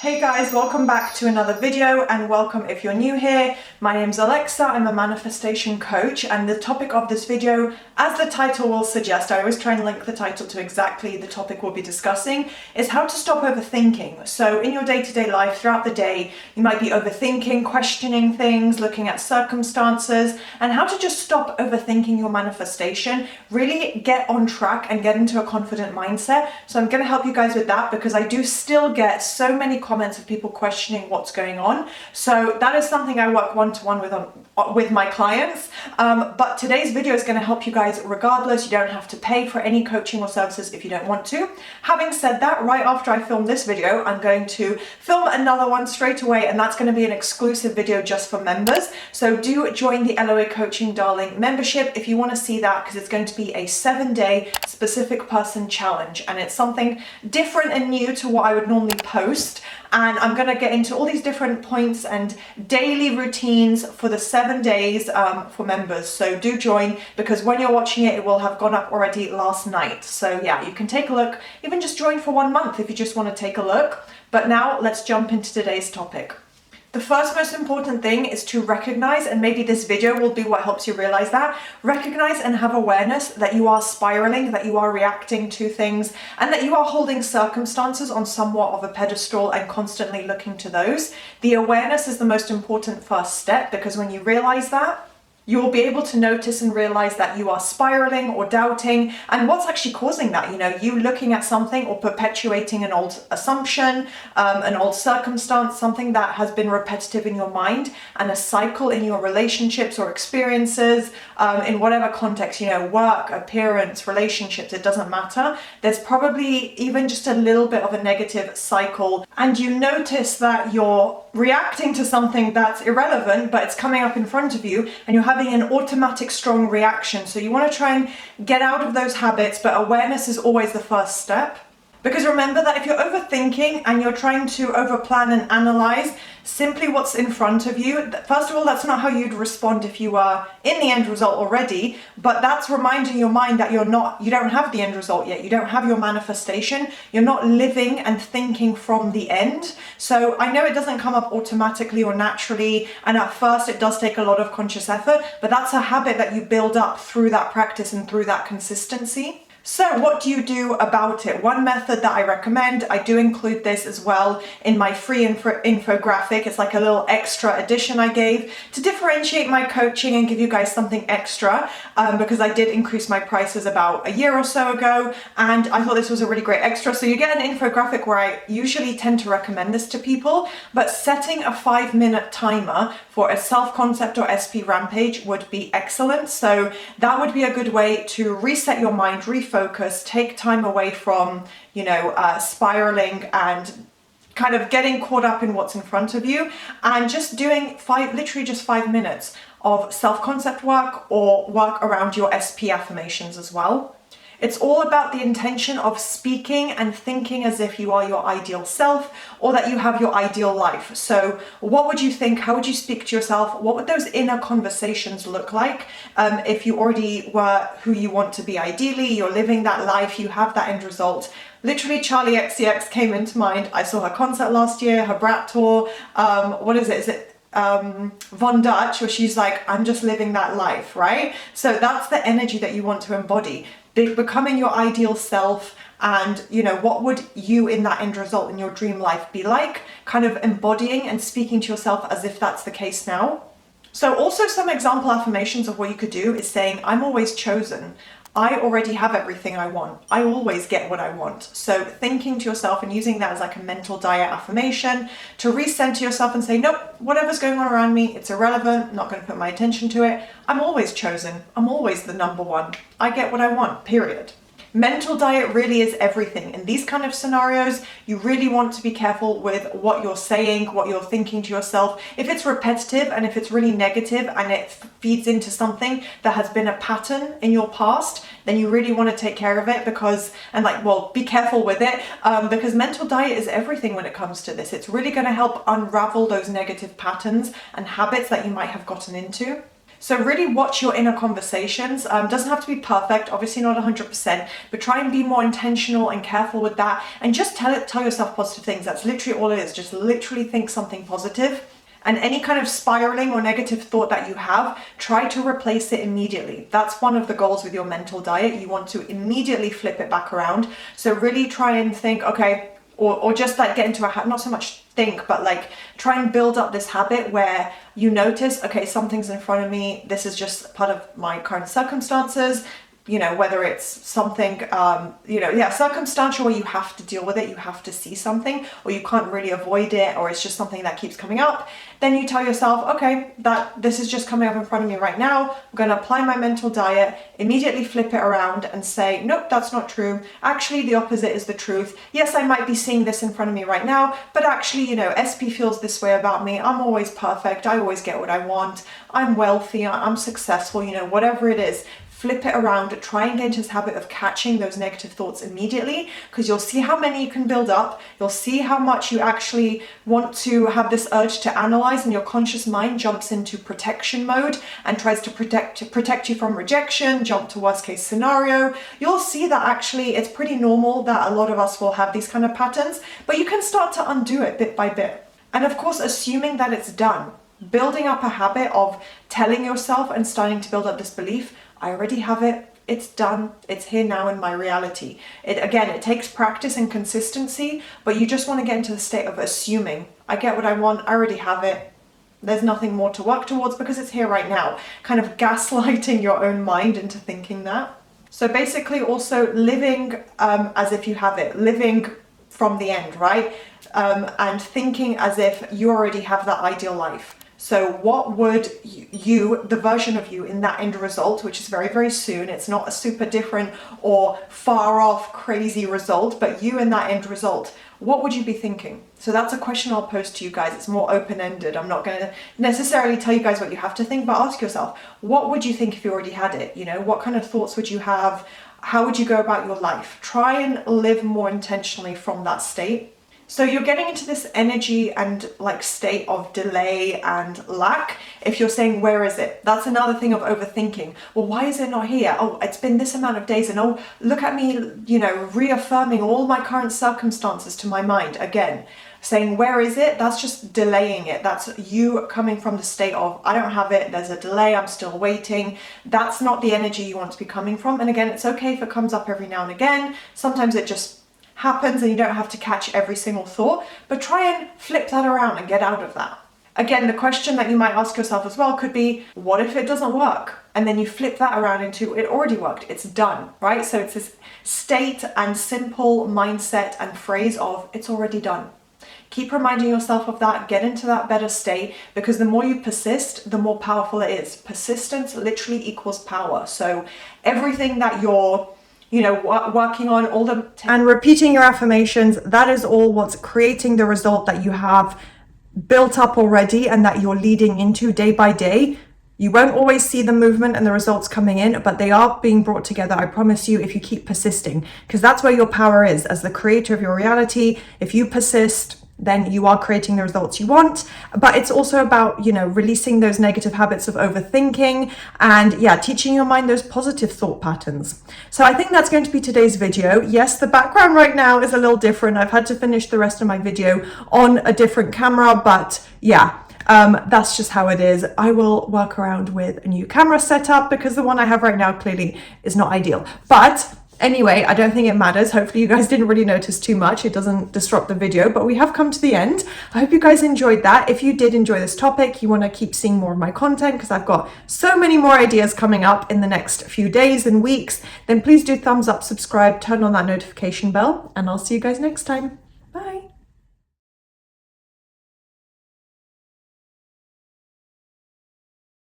Hey guys, welcome back to another video and welcome if you're new here. My name's Alexa, I'm a manifestation coach, and the topic of this video, as the title will suggest, I always try and link the title to exactly the topic we'll be discussing, is how to stop overthinking. So in your day-to-day life, throughout the day, you might be overthinking, questioning things, looking at circumstances, and how to just stop overthinking your manifestation, really get on track and get into a confident mindset. So I'm going to help you guys with that because I do still get so many comments of people questioning what's going on. So that is something I work one-to-one with my clients. But today's video is going to help you guys regardless. You don't have to pay for any coaching or services if you don't want to. Having said that, right after I film this video, I'm going to film another one straight away, and that's going to be an exclusive video just for members. So do join the LOA Coaching Darling membership if you want to see that, because it's going to be a 7-day specific person challenge, and it's something different and new to what I would normally post. And I'm going to get into all these different points and daily routines for the 7 days for members. So do join, because when you're watching it, it will have gone up already last night. So yeah, you can take a look, even just join for 1 month if you just want to take a look. But now let's jump into today's topic. The first most important thing is to recognize, and maybe this video will be what helps you realize that, recognize and have awareness that you are spiraling, that you are reacting to things, and that you are holding circumstances on somewhat of a pedestal and constantly looking to those. The awareness is the most important first step, because when you realize that, you will be able to notice and realize that you are spiraling or doubting, and what's actually causing that. You looking at something or perpetuating an old assumption, an old circumstance, something that has been repetitive in your mind, and a cycle in your relationships or experiences, in whatever context, work, appearance, relationships, it doesn't matter. There's probably even just a little bit of a negative cycle, and you notice that you're reacting to something that's irrelevant, but it's coming up in front of you, and you're having an automatic strong reaction. So you want to try and get out of those habits, but awareness is always the first step. Because remember that if you're overthinking and you're trying to overplan and analyze simply what's in front of you, first of all, that's not how you'd respond if you were in the end result already, but that's reminding your mind that you don't have the end result yet. You don't have your manifestation. You're not living and thinking from the end. So I know it doesn't come up automatically or naturally, and at first it does take a lot of conscious effort, but that's a habit that you build up through that practice and through that consistency. So what do you do about it? One method that I recommend, I do include this as well in my free infographic. It's like a little extra addition I gave to differentiate my coaching and give you guys something extra, because I did increase my prices about a year or so ago, and I thought this was a really great extra. So you get an infographic where I usually tend to recommend this to people, but setting a 5-minute timer for a self-concept or SP rampage would be excellent. So that would be a good way to reset your mind, refocus, take time away from, spiraling and kind of getting caught up in what's in front of you, and just doing literally just 5 minutes of self-concept work or work around your SP affirmations as well. It's all about the intention of speaking and thinking as if you are your ideal self, or that you have your ideal life. So what would you think? How would you speak to yourself? What would those inner conversations look like if you already were who you want to be ideally? You're living that life, you have that end result. Literally, Charlie XCX came into mind. I saw her concert last year, her Brat tour. What is it? Is it Von Dutch, where she's like, I'm just living that life, right? So that's the energy that you want to embody, becoming your ideal self. And what would you in that end result in your dream life be like, kind of embodying and speaking to yourself as if that's the case now. So also some example affirmations of what you could do is saying, I'm always chosen. I already have everything I want. I always get what I want. So thinking to yourself and using that as like a mental diet affirmation to recenter yourself and say, nope, whatever's going on around me, it's irrelevant. I'm not going to put my attention to it. I'm always chosen. I'm always the number one. I get what I want, period. Mental diet really is everything. In these kind of scenarios, you really want to be careful with what you're saying, what you're thinking to yourself. If it's repetitive and if it's really negative and it feeds into something that has been a pattern in your past, then you really want to take care of it be careful with it, because mental diet is everything when it comes to this. It's really going to help unravel those negative patterns and habits that you might have gotten into. So really watch your inner conversations. Doesn't have to be perfect, obviously not 100%, but try and be more intentional and careful with that. And just tell yourself positive things. That's literally all it is. Just literally think something positive. And any kind of spiraling or negative thought that you have, try to replace it immediately. That's one of the goals with your mental diet. You want to immediately flip it back around. So really try and think, okay, or just like get into a habit, not so much think, but like try and build up this habit where you notice, okay, something's in front of me. This is just part of my current circumstances. You know, whether it's something, circumstantial where you have to deal with it, you have to see something, or you can't really avoid it, or it's just something that keeps coming up, then you tell yourself, okay, that this is just coming up in front of me right now. I'm going to apply my mental diet, immediately flip it around and say, nope, that's not true. Actually, the opposite is the truth. Yes, I might be seeing this in front of me right now, but actually, you know, SP feels this way about me. I'm always perfect. I always get what I want. I'm wealthy. I'm successful, you know, whatever it is. Flip it around, try and get into this habit of catching those negative thoughts immediately, because you'll see how many you can build up. You'll see how much you actually want to have this urge to analyze, and your conscious mind jumps into protection mode and tries to protect you from rejection, jump to worst case scenario. You'll see that actually it's pretty normal that a lot of us will have these kind of patterns, but you can start to undo it bit by bit. And of course, assuming that it's done, building up a habit of telling yourself and starting to build up this belief, I already have it, it's done, it's here now in my reality. It takes practice and consistency, but you just want to get into the state of assuming, I get what I want, I already have it, there's nothing more to work towards because it's here right now. Kind of gaslighting your own mind into thinking that. So basically also living as if you have it, living from the end, right? And thinking as if you already have that ideal life. So what would you, the version of you in that end result, which is very, very soon, it's not a super different or far off crazy result, but you in that end result, what would you be thinking? So that's a question I'll pose to you guys. It's more open-ended. I'm not going to necessarily tell you guys what you have to think, but ask yourself, what would you think if you already had it? You know, what kind of thoughts would you have? How would you go about your life? Try and live more intentionally from that state. So you're getting into this energy and like state of delay and lack. If you're saying, where is it? That's another thing of overthinking. Well, why is it not here? Oh, it's been this amount of days, and oh, look at me, you know, reaffirming all my current circumstances to my mind again. Saying, where is it? That's just delaying it. That's you coming from the state of, I don't have it, there's a delay, I'm still waiting. That's not the energy you want to be coming from. And again, it's okay if it comes up every now and again. Sometimes it just happens and you don't have to catch every single thought, but try and flip that around and get out of that. Again, the question that you might ask yourself as well could be, what if it doesn't work? And then you flip that around into, it already worked, it's done, right? So it's this state and simple mindset and phrase of, it's already done. Keep reminding yourself of that, get into that better state, because the more you persist, the more powerful it is. Persistence literally equals power. So everything that you're working on, and repeating your affirmations, that is all what's creating the result that you have built up already and that you're leading into day by day. You won't always see the movement and the results coming in, but they are being brought together, I promise you, if you keep persisting, because that's where your power is as the creator of your reality. If you persist, then you are creating the results you want. But it's also about, releasing those negative habits of overthinking and teaching your mind those positive thought patterns. So I think that's going to be today's video. Yes, the background right now is a little different. I've had to finish the rest of my video on a different camera, but that's just how it is. I will work around with a new camera setup because the one I have right now clearly is not ideal. But anyway, I don't think it matters. Hopefully you guys didn't really notice too much. It doesn't disrupt the video, but we have come to the end. I hope you guys enjoyed that. If you did enjoy this topic, you want to keep seeing more of my content because I've got so many more ideas coming up in the next few days and weeks, then please do thumbs up, subscribe, turn on that notification bell, and I'll see you guys next time.